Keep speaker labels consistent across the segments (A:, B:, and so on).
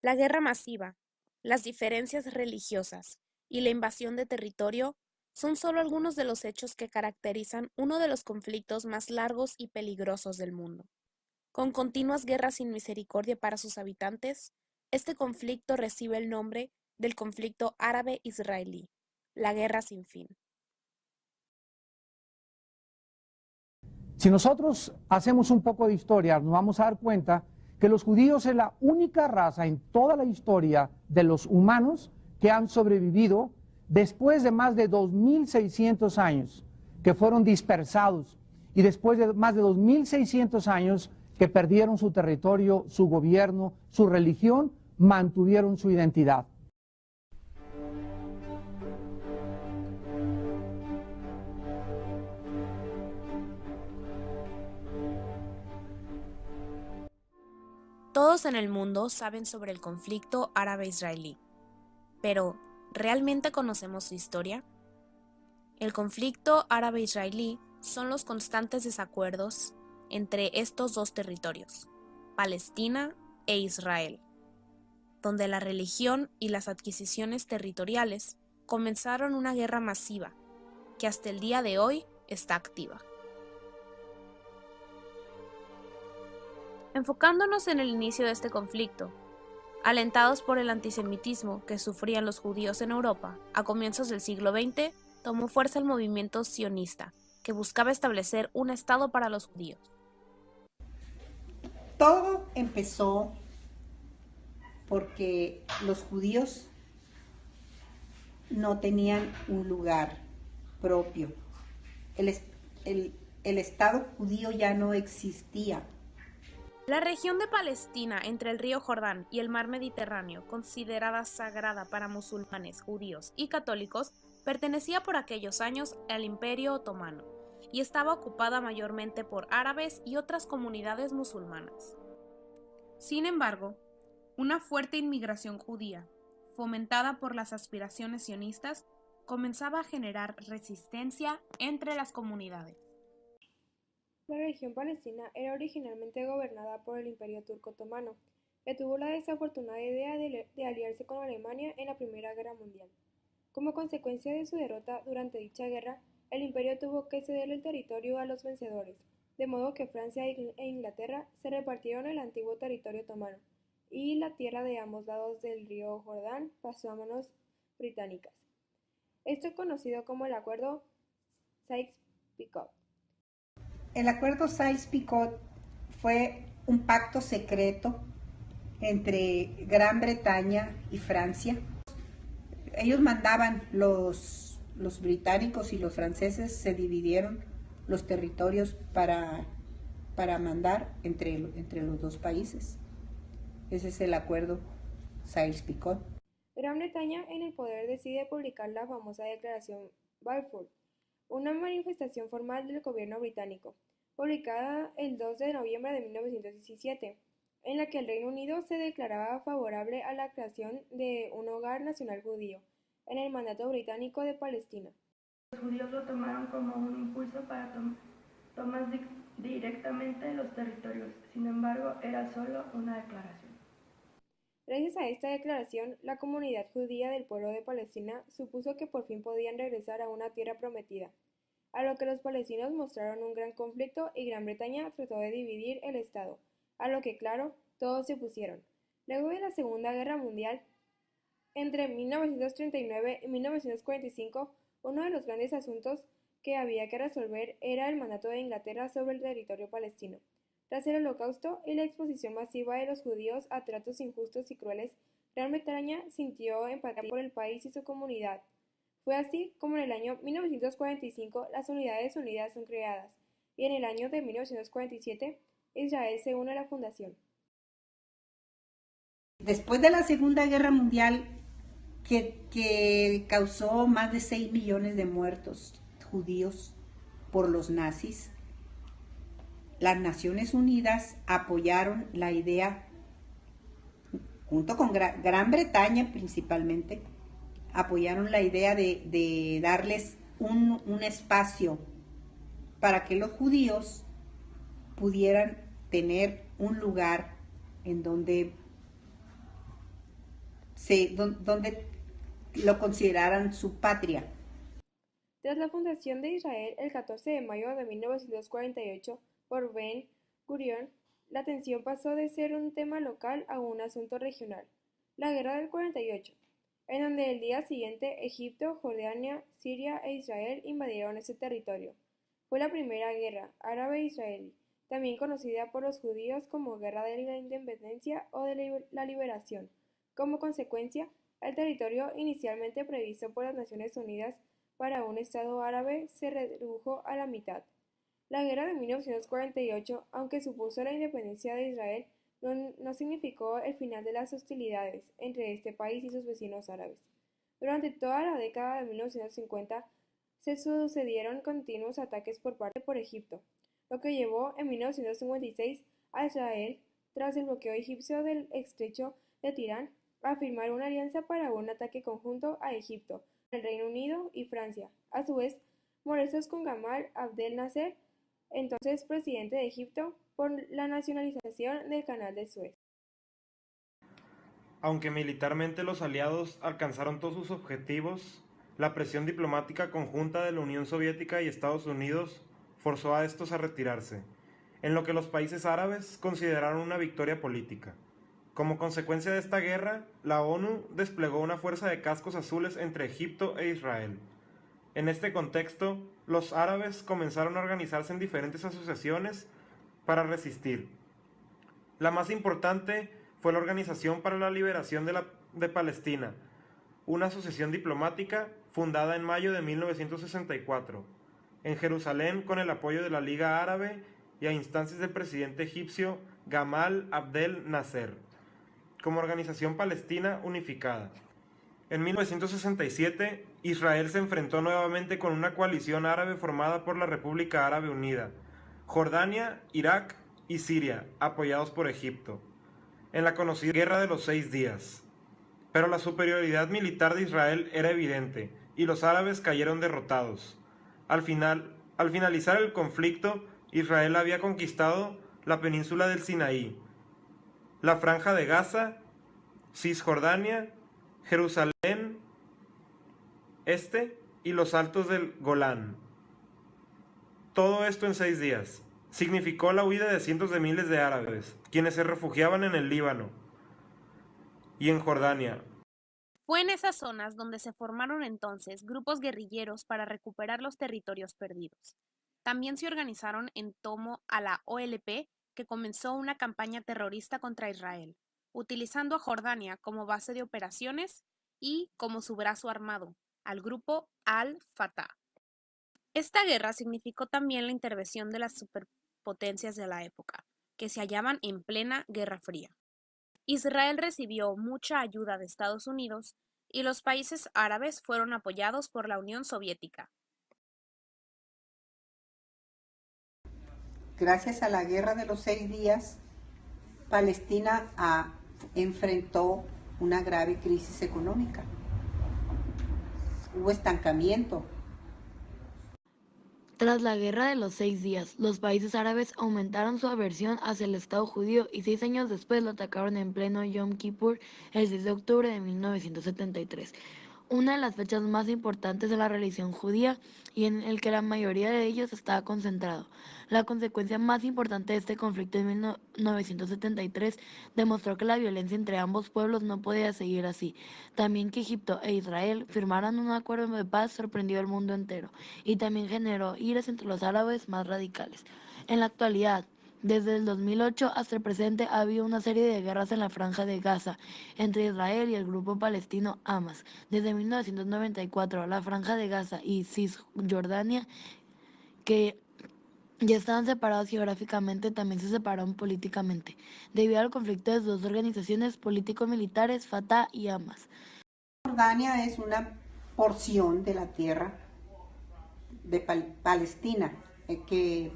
A: La guerra masiva, las diferencias religiosas y la invasión de territorio son solo algunos de los hechos que caracterizan uno de los conflictos más largos y peligrosos del mundo. Con continuas guerras sin misericordia para sus habitantes, este conflicto recibe el nombre del conflicto árabe-israelí, la guerra sin fin.
B: Si nosotros hacemos un poco de historia, nos vamos a dar cuenta que los judíos es la única raza en toda la historia de los humanos que han sobrevivido después de más de 2.600 años que fueron dispersados y después de más de 2.600 años que perdieron su territorio, su gobierno, su religión, mantuvieron su identidad.
A: Todos en el mundo saben sobre el conflicto árabe-israelí, pero ¿realmente conocemos su historia? El conflicto árabe-israelí son los constantes desacuerdos entre estos dos territorios, Palestina e Israel, donde la religión y las adquisiciones territoriales comenzaron una guerra masiva que hasta el día de hoy está activa. Enfocándonos en el inicio de este conflicto, alentados por el antisemitismo que sufrían los judíos en Europa a comienzos del siglo XX, tomó fuerza el movimiento sionista, que buscaba establecer un estado para los judíos.
C: Todo empezó porque los judíos no tenían un lugar propio. El Estado judío ya no existía.
A: La región de Palestina entre el río Jordán y el mar Mediterráneo, considerada sagrada para musulmanes, judíos y católicos, pertenecía por aquellos años al Imperio Otomano y estaba ocupada mayormente por árabes y otras comunidades musulmanas. Sin embargo, una fuerte inmigración judía, fomentada por las aspiraciones sionistas, comenzaba a generar resistencia entre las comunidades.
D: La región palestina era originalmente gobernada por el Imperio Turco Otomano, que tuvo la desafortunada idea de aliarse con Alemania en la Primera Guerra Mundial. Como consecuencia de su derrota durante dicha guerra, el imperio tuvo que ceder el territorio a los vencedores, de modo que Francia e Inglaterra se repartieron el antiguo territorio otomano, y la tierra de ambos lados del río Jordán pasó a manos británicas. Esto es conocido como el Acuerdo Sykes-Picot.
C: El Acuerdo Sykes-Picot fue un pacto secreto entre Gran Bretaña y Francia. Ellos mandaban, los británicos y los franceses se dividieron los territorios para mandar entre los dos países. Ese es el Acuerdo Sykes-Picot.
D: Gran Bretaña en el poder decide publicar la famosa Declaración Balfour, una manifestación formal del gobierno británico, publicada el 2 de noviembre de 1917, en la que el Reino Unido se declaraba favorable a la creación de un hogar nacional judío en el mandato británico de Palestina.
E: Los judíos lo tomaron como un impulso para tomar directamente los territorios, sin embargo era solo una declaración.
D: Gracias a esta declaración, la comunidad judía del pueblo de Palestina supuso que por fin podían regresar a una tierra prometida, a lo que los palestinos mostraron un gran conflicto y Gran Bretaña trató de dividir el Estado, a lo que, claro, todos se opusieron. Luego de la Segunda Guerra Mundial, entre 1939 y 1945, uno de los grandes asuntos que había que resolver era el mandato de Inglaterra sobre el territorio palestino. Tras el Holocausto y la exposición masiva de los judíos a tratos injustos y crueles, Gran Bretaña sintió empatía por el país y su comunidad. Fue así como en el año 1945 las Unidades Unidas son creadas, y en el año de 1947 Israel se une a la fundación.
C: Después de la Segunda Guerra Mundial, que causó más de 6 millones de muertos judíos por los nazis, las Naciones Unidas apoyaron la idea, junto con Gran Bretaña principalmente, apoyaron la idea de darles un espacio para que los judíos pudieran tener un lugar en donde donde lo consideraran su patria.
D: Tras la fundación de Israel el 14 de mayo de 1948 por Ben Gurión, la tensión pasó de ser un tema local a un asunto regional, la Guerra del 48, en donde el día siguiente Egipto, Jordania, Siria e Israel invadieron ese territorio. Fue la primera guerra árabe-israelí, también conocida por los judíos como Guerra de la Independencia o de la Liberación. Como consecuencia, el territorio inicialmente previsto por las Naciones Unidas para un Estado árabe se redujo a la mitad. La guerra de 1948, aunque supuso la independencia de Israel, no significó el final de las hostilidades entre este país y sus vecinos árabes. Durante toda la década de 1950 se sucedieron continuos ataques por Egipto, lo que llevó en 1956 a Israel, tras el bloqueo egipcio del estrecho de Tirán, a firmar una alianza para un ataque conjunto a Egipto, el Reino Unido y Francia. A su vez, molestos con Gamal Abdel Nasser, entonces presidente de Egipto, por la nacionalización del Canal de Suez.
F: Aunque militarmente los aliados alcanzaron todos sus objetivos, la presión diplomática conjunta de la Unión Soviética y Estados Unidos forzó a estos a retirarse, en lo que los países árabes consideraron una victoria política. Como consecuencia de esta guerra, la ONU desplegó una fuerza de cascos azules entre Egipto e Israel. En este contexto, los árabes comenzaron a organizarse en diferentes asociaciones para resistir. La más importante fue la Organización para la Liberación de Palestina, una asociación diplomática fundada en mayo de 1964, en Jerusalén con el apoyo de la Liga Árabe y a instancias del presidente egipcio Gamal Abdel Nasser, como Organización Palestina Unificada. En 1967, Israel se enfrentó nuevamente con una coalición árabe formada por la República Árabe Unida, Jordania, Irak y Siria, apoyados por Egipto, en la conocida Guerra de los 6 días. Pero la superioridad militar de Israel era evidente, y los árabes cayeron derrotados. Al finalizar el conflicto, Israel había conquistado la península del Sinaí, la Franja de Gaza, Cisjordania, Jerusalén Este y los altos del Golán. Todo esto en 6 días. Significó la huida de cientos de miles de árabes, quienes se refugiaban en el Líbano y en Jordania.
A: Fue en esas zonas donde se formaron entonces grupos guerrilleros para recuperar los territorios perdidos. También se organizaron en torno a la OLP, que comenzó una campaña terrorista contra Israel, utilizando a Jordania como base de operaciones y como su brazo armado, al grupo Al-Fatah. Esta guerra significó también la intervención de las superpotencias de la época, que se hallaban en plena Guerra Fría. Israel recibió mucha ayuda de Estados Unidos y los países árabes fueron apoyados por la Unión Soviética.
C: Gracias a la Guerra de los 6 días, Palestina enfrentó una grave crisis económica. Hubo estancamiento.
G: Tras la Guerra de los 6 días, los países árabes aumentaron su aversión hacia el Estado judío y 6 años después lo atacaron en pleno Yom Kippur el 6 de octubre de 1973, una de las fechas más importantes de la religión judía y en el que la mayoría de ellos estaba concentrado. La consecuencia más importante de este conflicto en 1973 demostró que la violencia entre ambos pueblos no podía seguir así. También que Egipto e Israel firmaran un acuerdo de paz sorprendió al mundo entero y también generó iras entre los árabes más radicales. En la actualidad, desde el 2008 hasta el presente ha habido una serie de guerras en la Franja de Gaza entre Israel y el grupo palestino Hamas. Desde 1994, la Franja de Gaza y Cisjordania, que ya estaban separados geográficamente, también se separaron políticamente, debido al conflicto de dos organizaciones político-militares, Fatah y Hamas.
C: Jordania es una porción de la tierra de Palestina que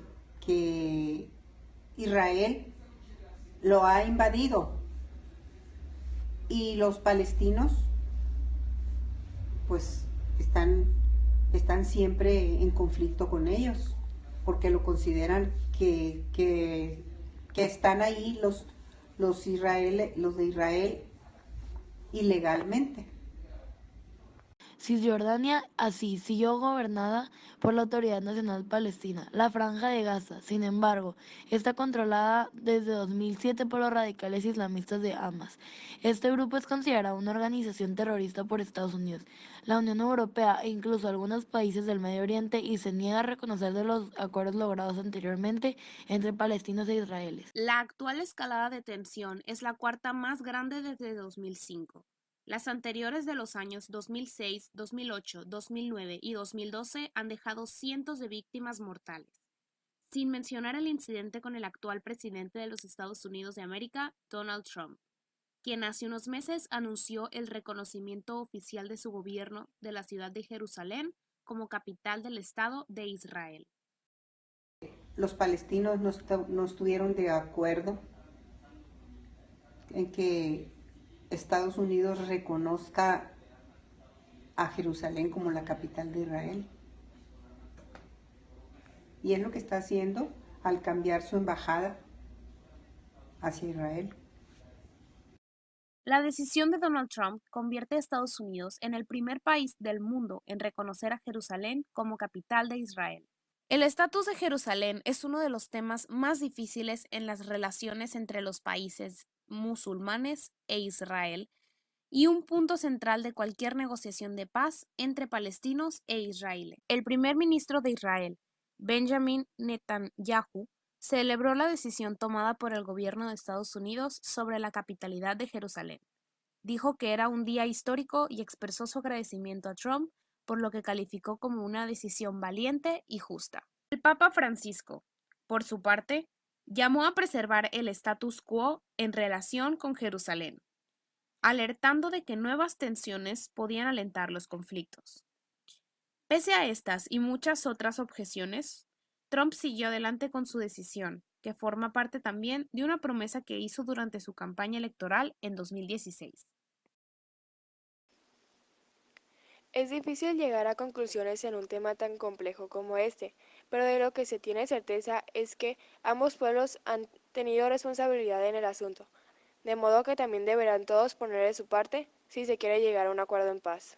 C: Israel lo ha invadido y los palestinos pues están siempre en conflicto con ellos porque lo consideran que están ahí los de Israel ilegalmente.
G: Cisjordania así siguió gobernada por la Autoridad Nacional Palestina. La Franja de Gaza, sin embargo, está controlada desde 2007 por los radicales islamistas de Hamas. Este grupo es considerado una organización terrorista por Estados Unidos, la Unión Europea e incluso algunos países del Medio Oriente, y se niega a reconocer de los acuerdos logrados anteriormente entre palestinos e israelíes.
A: La actual escalada de tensión es la cuarta más grande desde 2005. Las anteriores de los años 2006, 2008, 2009 y 2012 han dejado cientos de víctimas mortales, sin mencionar el incidente con el actual presidente de los Estados Unidos de América, Donald Trump, quien hace unos meses anunció el reconocimiento oficial de su gobierno de la ciudad de Jerusalén como capital del Estado de Israel.
C: Los palestinos no estuvieron de acuerdo en que Estados Unidos reconozca a Jerusalén como la capital de Israel. Y es lo que está haciendo al cambiar su embajada hacia Israel.
A: La decisión de Donald Trump convierte a Estados Unidos en el primer país del mundo en reconocer a Jerusalén como capital de Israel. El estatus de Jerusalén es uno de los temas más difíciles en las relaciones entre los países musulmanes e Israel, y un punto central de cualquier negociación de paz entre palestinos e israelíes. El primer ministro de Israel, Benjamin Netanyahu, celebró la decisión tomada por el gobierno de Estados Unidos sobre la capitalidad de Jerusalén. Dijo que era un día histórico y expresó su agradecimiento a Trump por lo que calificó como una decisión valiente y justa. El Papa Francisco, por su parte, llamó a preservar el status quo en relación con Jerusalén, alertando de que nuevas tensiones podían alentar los conflictos. Pese a estas y muchas otras objeciones, Trump siguió adelante con su decisión, que forma parte también de una promesa que hizo durante su campaña electoral en 2016.
D: Es difícil llegar a conclusiones en un tema tan complejo como este, pero de lo que se tiene certeza es que ambos pueblos han tenido responsabilidad en el asunto, de modo que también deberán todos poner de su parte si se quiere llegar a un acuerdo en paz.